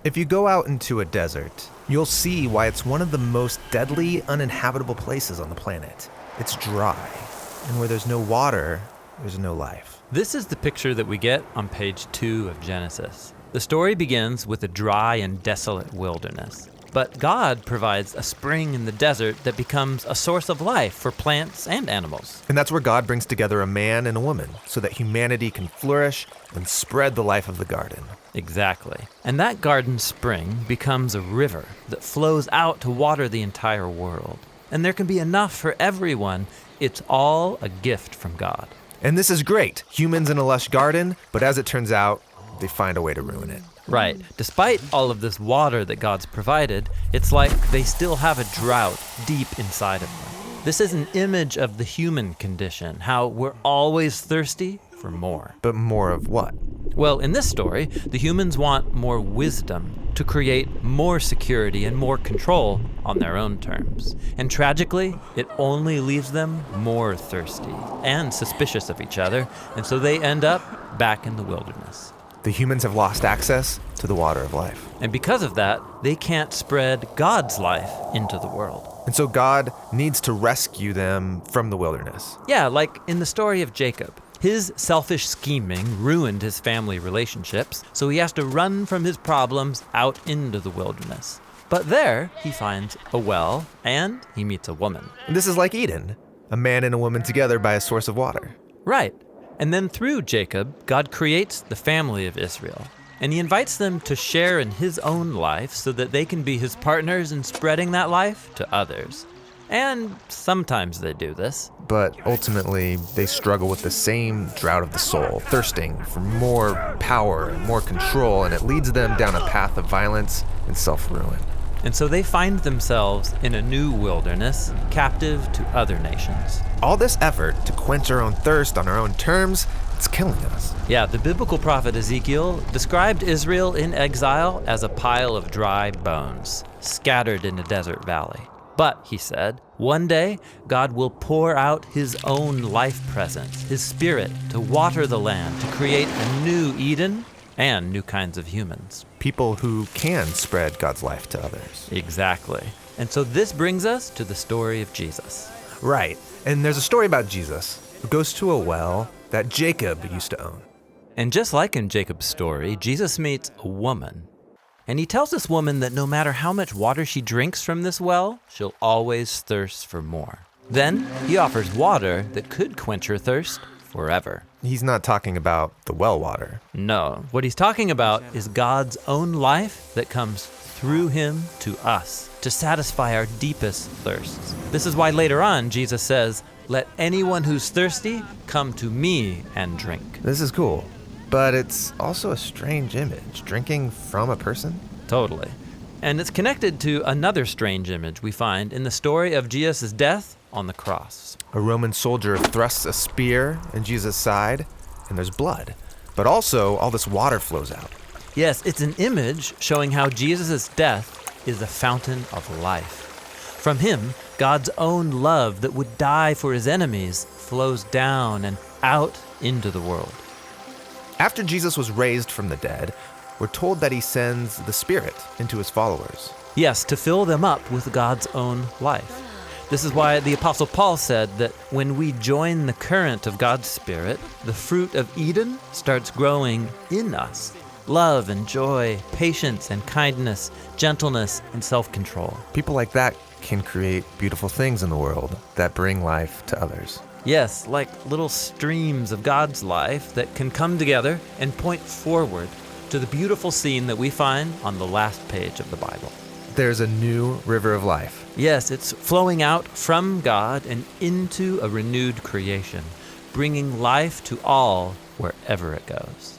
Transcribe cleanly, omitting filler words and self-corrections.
If you go out into a desert, you'll see why it's one of the most deadly, uninhabitable places on the planet. It's dry, and where there's no water, there's no life. This is the picture that we get on page 2 of Genesis. The story begins with a dry and desolate wilderness. But God provides a spring in the desert that becomes a source of life for plants and animals. And that's where God brings together a man and a woman so that humanity can flourish and spread the life of the garden. Exactly. And that garden spring becomes a river that flows out to water the entire world. And there can be enough for everyone. It's all a gift from God. And this is great. Humans in a lush garden, but as it turns out, they find a way to ruin it. Right. Despite all of this water that God's provided, it's like they still have a drought deep inside of them. This is an image of the human condition, how we're always thirsty for more. But more of what? Well, in this story, the humans want more wisdom to create more security and more control on their own terms. And tragically, it only leaves them more thirsty and suspicious of each other, and so they end up back in the wilderness. The humans have lost access to the water of life. And because of that, they can't spread God's life into the world. And so God needs to rescue them from the wilderness. Yeah, like in the story of Jacob. His selfish scheming ruined his family relationships, so he has to run from his problems out into the wilderness. But there, he finds a well, and he meets a woman. And this is like Eden, a man and a woman together by a source of water. Right. And then through Jacob, God creates the family of Israel. And he invites them to share in his own life so that they can be his partners in spreading that life to others. And sometimes they do this. But ultimately, they struggle with the same drought of the soul, thirsting for more power and more control, and it leads them down a path of violence and self-ruin. And so they find themselves in a new wilderness, captive to other nations. All this effort to quench our own thirst on our own terms, it's killing us. Yeah, the biblical prophet Ezekiel described Israel in exile as a pile of dry bones, scattered in a desert valley. But, he said, one day God will pour out his own life presence, his spirit, to water the land, to create a new Eden and new kinds of humans. People who can spread God's life to others. Exactly. And so this brings us to the story of Jesus. Right. And there's a story about Jesus who goes to a well that Jacob used to own. And just like in Jacob's story, Jesus meets a woman. And he tells this woman that no matter how much water she drinks from this well, she'll always thirst for more. Then he offers water that could quench her thirst forever. He's not talking about the well water. No, what he's talking about is God's own life that comes through him to us to satisfy our deepest thirsts. This is why later on Jesus says, "Let anyone who's thirsty come to me and drink." This is cool, but it's also a strange image, drinking from a person. Totally. And it's connected to another strange image we find in the story of Jesus' death on the cross. A Roman soldier thrusts a spear in Jesus' side, and there's blood. But also, all this water flows out. Yes, it's an image showing how Jesus' death is a fountain of life. From him, God's own love that would die for his enemies flows down and out into the world. After Jesus was raised from the dead, we're told that he sends the Spirit into his followers. Yes, to fill them up with God's own life. This is why the Apostle Paul said that when we join the current of God's Spirit, the fruit of Eden starts growing in us. Love and joy, patience and kindness, gentleness and self-control. People like that can create beautiful things in the world that bring life to others. Yes, like little streams of God's life that can come together and point forward to the beautiful scene that we find on the last page of the Bible. There's a new river of life. Yes, it's flowing out from God and into a renewed creation, bringing life to all wherever it goes.